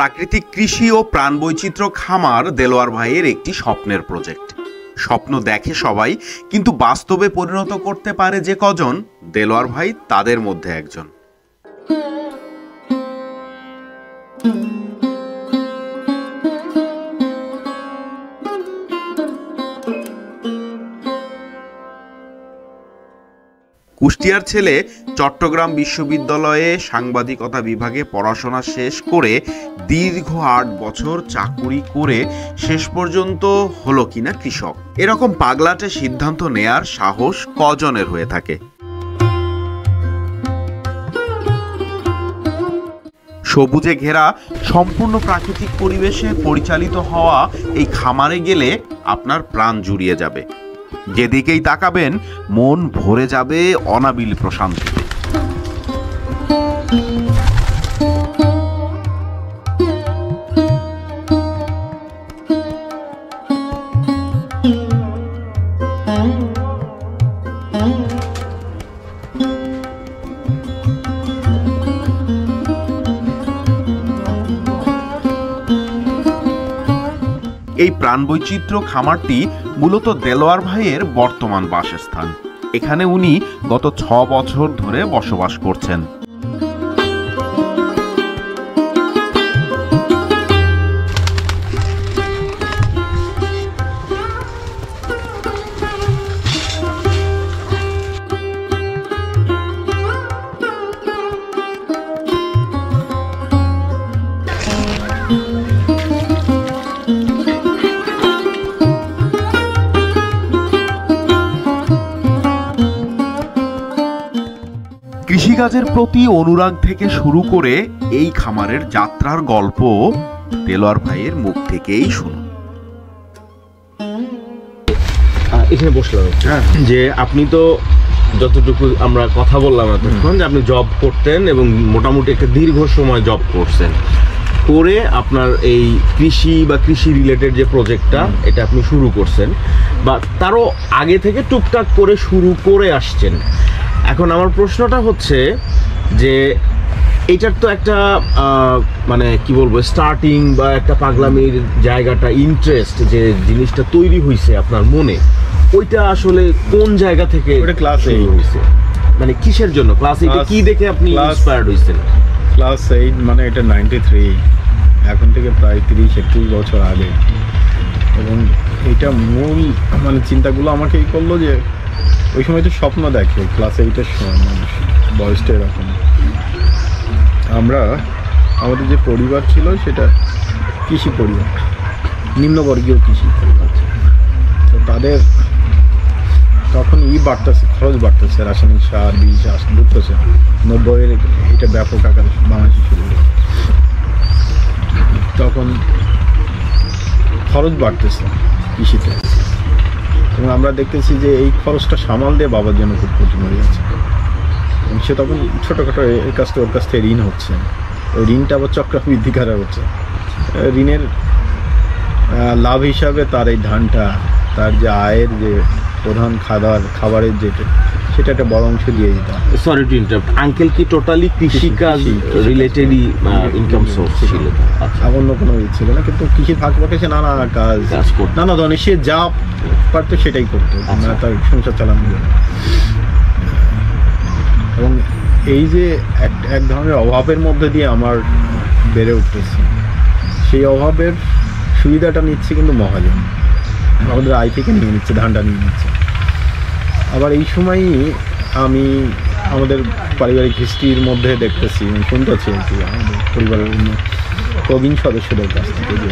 প্রাকৃতিক কৃষি ও প্রাণবৈচিত্র্য খামার দেলোয়ার ভাইয়ের একটি স্বপ্নের প্রজেক্ট। স্বপ্ন দেখে সবাই, কিন্তু বাস্তবে পরিণত করতে পারে যে কজন, দেলোয়ার ভাই তাদের মধ্যে একজন। কুষ্টিয়ার ছেলে, চট্টগ্রাম বিশ্ববিদ্যালয়ে সাংবাদিকতা বিভাগে পড়াশোনা শেষ করে দীর্ঘ ৮ বছর চাকুরি করে শেষ পর্যন্ত হলো কিনা কৃষক। এরকম পাগলাটে সিদ্ধান্ত নেয়ার সাহস কজনের হয়ে থাকে? সবুজে ঘেরা সম্পূর্ণ প্রাকৃতিক পরিবেশে পরিচালিত হওয়া এই খামারে গেলে আপনার প্রাণ জুড়িয়ে যাবে। যেদিকেই তাকাবেন মন ভরে যাবে অনাবিল প্রশান্তিতে। এই প্রাণবৈচিত্র্য খামারটি মূলত দেলোয়ার ভাইয়ের বর্তমান বাসস্থান। এখানে উনি গত ৬ বছর ধরে বসবাস করছেন। কৃষিকাজের প্রতি অনুরাগ থেকে শুরু করে এই খামারের যাত্রার গল্প দেলোয়ার ভাইয়ের মুখ থেকেই শুনুন। এখানে বসলাম যে আপনি তো যতটুকু আমরা কথা বললাম এতক্ষণ, যে আপনি জব করতেন এবং মোটামুটি একটা দীর্ঘ সময় জব করছেন, করে আপনার এই কৃষি বা কৃষি রিলেটেড যে প্রজেক্টটা এটা আপনি শুরু করছেন, বা তারও আগে থেকে টুকটাক করে শুরু করে আসছেন। এখন আমার প্রশ্নটা হচ্ছে যে এটার তো একটা মানে কি বলবো, স্টার্টিং বা একটা পাগলামির জায়গাটা, ইন্টারেস্ট যে জিনিসটা তৈরি হয়েছে আপনার মনে, ওইটা আসলে কোন জায়গা থেকে ক্লাস 8 হয়েছে? মানে কিসের জন্য ক্লাস 8 কি দেখে আপনি ইন্সপায়ার্ড হয়েছেন? ক্লাস 8 মানে এটা 93, এখন থেকে প্রায় 30-31 বছর আগে। এবং এটা মূল মানে চিন্তাগুলো আমাকে এই করলো যে ওই সময় তো স্বপ্ন দেখে ক্লাস 8-এর সময় মানুষ, বয়সটা এরকম। আমরা আমাদের যে পরিবার ছিল সেটা কৃষি পরিবার, নিম্নবর্গীয় কৃষি পরিবার। তো তাদের তখন বাড়তেছে, খরচ বাড়তেছে, রাসায়নিক সার, বীজ ঢুকতেছে। 90-এর এটা ব্যাপক আকারে বাংলাদেশে শুরু হলো। তখন খরচ বাড়তেছে কৃষিতে, এবং আমরা দেখতেছি যে এই খরচটা সামাল দিয়ে বাবার জন্য খুব কঠিন হয়ে যাচ্ছে। এবং সে তখন ছোটোখাটো এর কাছ থেকে ওর কাছ থেকে ঋণ হচ্ছে, ওই ঋণটা আবার চক্রবৃদ্ধি কারা হচ্ছে। ঋণের লাভ হিসাবে তার এই ধানটা, তার যে আয়ের যে প্রধান খাবারের যেটা, সেটা একটা বড় অংশ দিয়ে দিতাম। সরি টু ইন্টারাপ্ট, আঙ্কেল কি টোটালি কৃষিকাজ রিলেটেডই ইনকাম সোর্স ছিল? অন্য কোনো ছিল না, কিন্তু কৃষির ফাঁক ফাঁকে সে নানা কাজ করতো, নানা ধরনের সে যা পারতো সেটাই করতো তার সংসার চালানোর জন্য। এবং এই যে এক ধরনের অভাবের মধ্যে দিয়ে আমার বেড়ে উঠতেছে, সেই অভাবের সুবিধাটা নিচ্ছে কিন্তু মহাজন, আমাদের আয় থেকে নিয়ে নিচ্ছে, ধানটা নিয়ে নিচ্ছে। আবার এই সময়ই আমি আমাদের পারিবারিক হিস্ট্রির মধ্যে দেখতেছি, শুনতেছি আর কি, আমাদের পরিবারের প্রবীণ সদস্যদের কাছ থেকে যে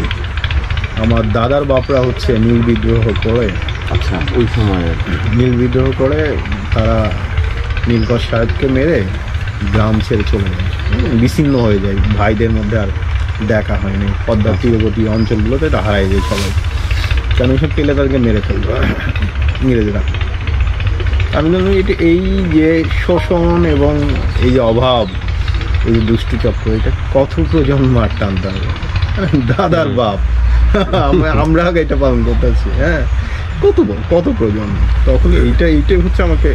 আমার দাদার বাপরা হচ্ছে নীল বিদ্রোহ করে, আচ্ছা ওই সময় নীল বিদ্রোহ করে তারা নীলকর সাহেবকে মেরে গ্রাম ছেড়ে চলে যায়, বিচ্ছিন্ন হয়ে যায়, ভাইদের মধ্যে আর দেখা হয়নি। পদ্মা তীরবর্তী অঞ্চলগুলোতে এটা হারাই যায় সবাই, কেন সব পেলে তাদেরকে মেরে ফেলবে ইংরেজরা। আমি জানি এটা এই যে শোষণ এবং এই যে অভাব, এই যে দুষ্টচক্র, এটা কত প্রজন্ম আর টানতে হবে। দাদার বাপ আমরা এটা পালন করতেছি, হ্যাঁ, কত প্রজন্ম। তখন এইটাই হচ্ছে আমাকে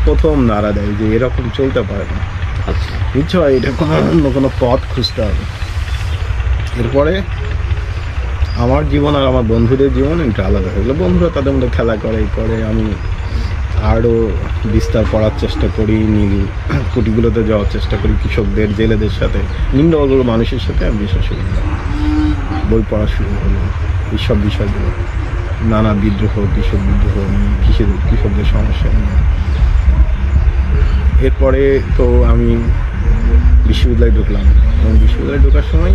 প্রথম নাড়া দেয় যে এরকম চলতে পারে না। আচ্ছা, বুঝছো, এটা অন্য কোনো পথ খুঁজতে হবে। এরপরে আমার জীবন আর আমার বন্ধুদের জীবন একটু আলাদা হয়ে গেলো। বন্ধুরা তাদের মধ্যে খেলা করে করে, আমি আরও বিস্তার করার চেষ্টা করি, নীল কুটিগুলোতে যাওয়ার চেষ্টা করি, কৃষকদের, জেলেদের সাথে, নিম্নবর্গ মানুষের সাথে আমি বিষয় শুরু করলাম, বই পড়া শুরু হলো এইসব বিষয়গুলো, নানা বিদ্রোহ, কৃষক বিদ্রোহ, কৃষকদের সমস্যা নিয়ে। এরপরে তো আমি বিশ্ববিদ্যালয়ে ঢুকলাম, এবং বিশ্ববিদ্যালয়ে ঢোকার সময়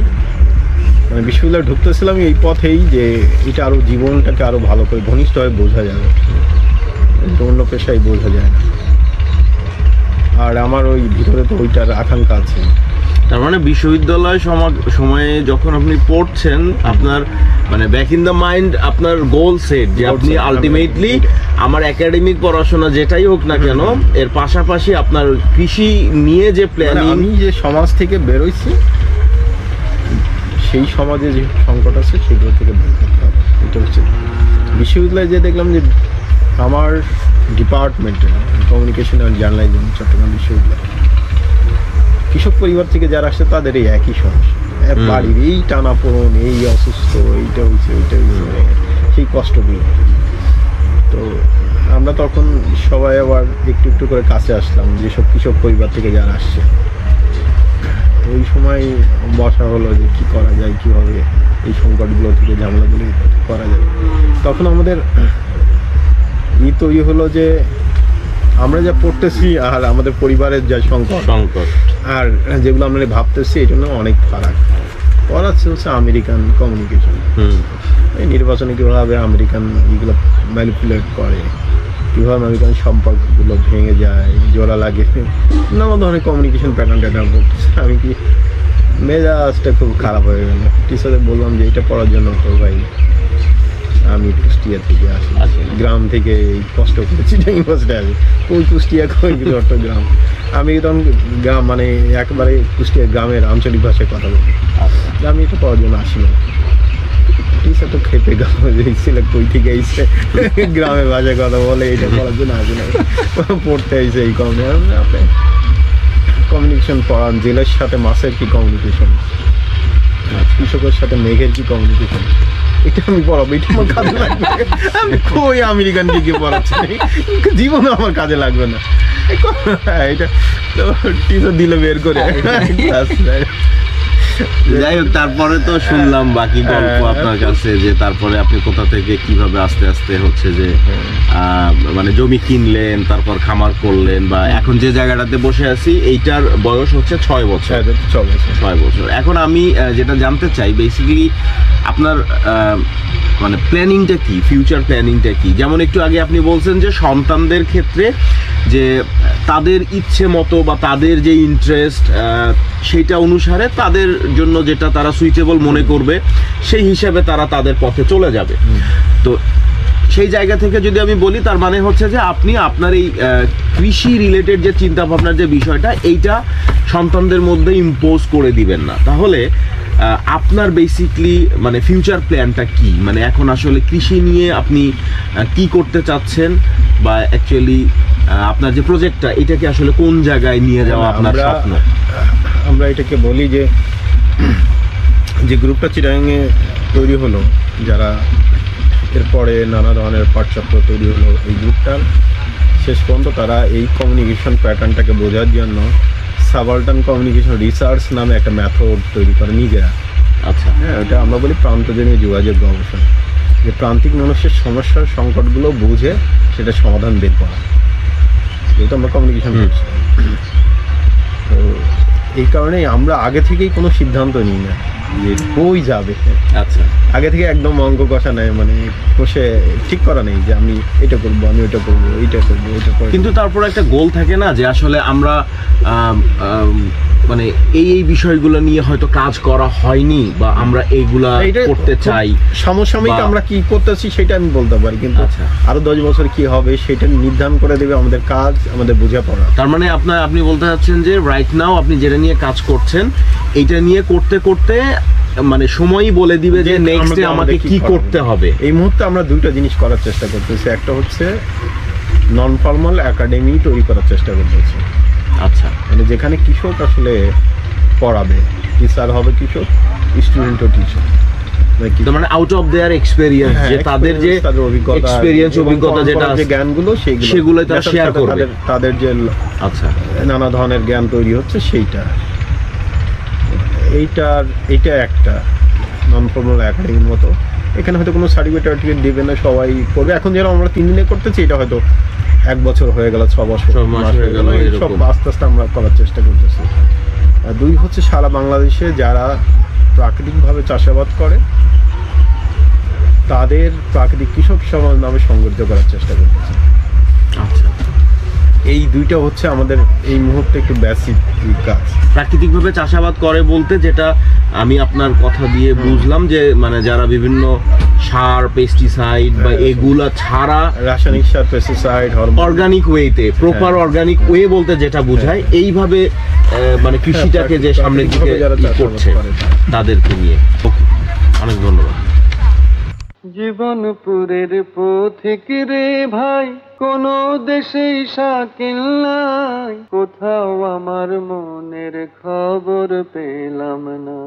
মানে বিশ্ববিদ্যালয়ে ঢুকতেছিলাম এই পথেই যে এটা আরও জীবনটাকে আরও ভালো করে ঘনিষ্ঠভাবে বোঝা যাবে, অন্য পেশায় বোঝা যায় না। আর আমার ওই ভিতরে তো ওইটার আকাঙ্ক্ষা আছে। তার মানে বিশ্ববিদ্যালয় সময়ে যখন আপনি পড়ছেন, আপনার মানে ব্যাক ইন দ্য মাইন্ড আপনার গোল সেট যে আপনি আলটিমেটলি আমার একাডেমিক পড়াশোনা যেটাই হোক না কেন, এর পাশাপাশি আপনার কৃষি নিয়ে যে প্ল্যানিং, আমি যে সমাজ থেকে বেরোইছি, সেই সমাজে যে সংকট আছে সেগুলো থেকে বের করতে হবে। এটা হচ্ছে বিশ্ববিদ্যালয়ে যে দেখলাম যে আমার ডিপার্টমেন্টে কমিউনিকেশন অ্যান্ড জার্নালিজম চট্টগ্রাম বিশ্ববিদ্যালয়, কৃষক পরিবার থেকে যারা আসছে তাদের এই একই সমস্যা, বাড়ির এই টানাপোড়ন, এই অসুস্থ, এইটা হয়েছে ওইটা হয়েছে, সেই কষ্টগুলো। তো আমরা তখন সবাই আবার একটু একটু করে কাছে আসলাম যেসব কৃষক পরিবার থেকে যারা আসছে। ওই সময় বসা হলো যে কী করা যায়, কীভাবে এই সংকটগুলো থেকে ঝামেলাগুলি করা যায়। তখন আমাদের তৈরি হলো যে আমরা যা পড়তেছি আর আমাদের পরিবারের যা সংকট আর যেগুলো আমরা ভাবতেছি এই জন্য অনেক ফারাক। পড়াচ্ছে হচ্ছে আমেরিকান কমিউনিকেশন, এই নির্বাচনে কীভাবে আমেরিকান এগুলো ম্যানিপুলেট করে, কীভাবে আমেরিকান সম্পর্কগুলো ভেঙে যায়, জোড়া লাগে, নানা ধরনের কমিউনিকেশন প্যাটার্ন পড়তেছে। আমি কি মেজাজটা খুব খারাপ হয়ে গেল। টিচারদের বললাম যে এটা পড়ার জন্য তো ভাই আমি কুষ্টিয়া থেকে আসি, গ্রাম থেকে এই কষ্ট করেছি ইউনিভার্সিটি আসি, ওই কুষ্টিয়া কই চট্টগ্রাম, আমি তখন গ্রাম মানে একেবারে কুষ্টিয়া গ্রামের আঞ্চলিক ভাষায় কথা বলি, আমি এটা পড়ার জন্য আসি না। টিচার তো খেপে গেল যে ছেলে কই থেকে এসছে গ্রামের ভাষায় কথা বলে, এটা পড়ার জন্য আসি না, পড়তে এসে এই আপনি কমিউনিকেশন পড়ান, জেলের সাথে মাছের কি কমিউনিকেশন, কৃষকের সাথে মেঘের কি কমিউনিকেশন, এটা আমি পড়াবো, এটা আমার কাজে লাগবে। আমি কই আমেরিকান দিকে পড়াচ্ছি, জীবনে আমার কাজে লাগবে না এটা। তো টিচার দিলে বের করে। যাই হোক, তারপরে তো শুনলাম বাকি গল্প আপনার কাছে, যে তারপরে আপনি কোথা থেকে কিভাবে আস্তে আস্তে হচ্ছে যে মানে জমি কিনলেন, তারপর খামার করলেন, বা এখন যে জায়গাটাতে বসে আছি এইটার বয়স হচ্ছে 6 বছর। 6 বছর। এখন আমি যেটা জানতে চাই বেসিক্যালি আপনার মানে প্ল্যানিংটা কি, ফিউচার প্ল্যানিংটা কি? যেমন একটু আগে আপনি বলছেন যে সন্তানদের ক্ষেত্রে যে তাদের ইচ্ছে মতো বা তাদের যে ইন্টারেস্ট সেইটা অনুসারে তাদের জন্য যেটা তারা সুইটেবল মনে করবে সেই হিসাবে তারা তাদের পথে চলে যাবে। তো সেই জায়গা থেকে যদি আমি বলি, তার মানে হচ্ছে যে আপনি আপনার এই কৃষি রিলেটেড যে চিন্তা ভাবনার যে বিষয়টা, এইটা সন্তানদের মধ্যে ইম্পোজ করে দিবেন না। তাহলে আপনার বেসিকলি মানে ফিউচার প্ল্যানটা কি, মানে এখন আসলে কৃষি নিয়ে আপনি কি করতে চাচ্ছেন, বা অ্যাকচুয়ালি আপনার যে প্রজেক্টটা এটাকে আসলে কোন জায়গায় নিয়ে যাওয়া আপনার স্বপ্ন? আমরা এটাকে বলি যে গ্রুপটা চিটাগাংয়ে তৈরি হলো, যারা এরপরে নানা ধরনের পাঠচক্র তৈরি হলো, এই গ্রুপটার শেষ পর্যন্ত তারা এই কমিউনিকেশন প্যাটার্নটাকে বোঝার জন্য সাবাল্টান কমিউনিকেশন রিসার্চ নামে একটা মেথড তৈরি করে নিজেরা। আচ্ছা, হ্যাঁ, ওটা আমরা বলি প্রান্তজনীয় যোগাযোগ গবেষণা, যে প্রান্তিক মানুষের সমস্যার সংকটগুলো বুঝে সেটা সমাধান বের করা, যেহেতু আমরা কমিউনিকেশন করছি। তো এই কারণেই আমরা আগে থেকেই কোনো সিদ্ধান্ত নিই না যে কই যাবে। আচ্ছা, আগে থেকে একদম অঙ্ক কষা নেই, মানে বসে ঠিক করা নেই যে আমি এটা করবো, আমি ওইটা করবো, এইটা করবো, ওইটা করবো। কিন্তু তারপর একটা গোল থাকে না যে আসলে আমরা মানে এই বিষয়গুলো নিয়ে হয়তো কাজ করা হয়নি, বা আমরা এইগুলা করতে চাই। সমসাময়িক আমরা কি করতেছি সেটা আমি বলতে পারি, কিন্তু আরো 10 বছর কি হবে সেটা নির্ধারণ করে দেবে আমাদের কাজ, আমাদের বোঝাপড়া। তার মানে আপনি বলতে চাচ্ছেন যে রাইট নাও আপনি যেটা নিয়ে কাজ করছেন, এইটা নিয়ে করতে করতে মানে সময়ই বলে দিবে যে নেক্সট ডে আমাকে কি করতে হবে। এই মুহূর্তে আমরা দুইটা জিনিস করার চেষ্টা করতেছি, একটা হচ্ছে নন ফর্মাল একাডেমি তৈরি করার চেষ্টা করতেছি। আচ্ছা, মানে যেখানে কৃষক আসলে পড়াবে, টিচার হবে কৃষক, স্টুডেন্টও টিচার। তো মানে আউট অফ দেয়ার এক্সপেরিয়েন্স, যে তাদের যে এক্সপেরিয়েন্স অভিজ্ঞতা যেটা যে জ্ঞানগুলো সেগুলো তারা শেয়ার করবে, তাদের যে আচ্ছা নানা ধরনের জ্ঞান তৈরি হচ্ছে সেইটা। এইটা একটা নন ফর্মাল একাডেমির মতো। এখানে হয়তো কোনো সার্টিফিকেট দিবে না, সবাই করবে। এখন যেরকম আমরা 3 দিনে করতেছি, এটা হয়তো 1 বছর হয়ে গেল, 6 বছর হয়ে গেল, সব আস্তে আস্তে আমরা করার চেষ্টা করতেছি। আর 2 হচ্ছে সারা বাংলাদেশে যারা প্রাকৃতিকভাবে চাষাবাদ করে তাদের প্রাকৃতিক কৃষক সমাজ নামে সংগঠিত করার চেষ্টা করতেছে। আচ্ছা, এই 2টা হচ্ছে আমাদের এই মুহূর্তে একটু বেসিক কাজ। প্রাকৃতিকভাবে চাষাবাদ করে বলতে যেটা আমি আপনার কথা দিয়ে বুঝলাম, যে মানে যারা বিভিন্ন সার, পেস্টিসাইড বা এগুলা ছাড়া, রাসায়নিক সার, পেস্টিসাইড, হরমোন, অর্গানিক ওয়েতে, প্রপার অর্গানিক ওয়ে বলতে যেটা বোঝায়, এইভাবে মানে কৃষিটাকে যে সামনের দিকে করছে তাদেরকে নিয়ে। ওকে, অনেক ধন্যবাদ। জীবনপুরের পথিক রে ভাই, কোন দেশেই শাকিল নাই, কোথাও আমার মনের খবর পেলাম না।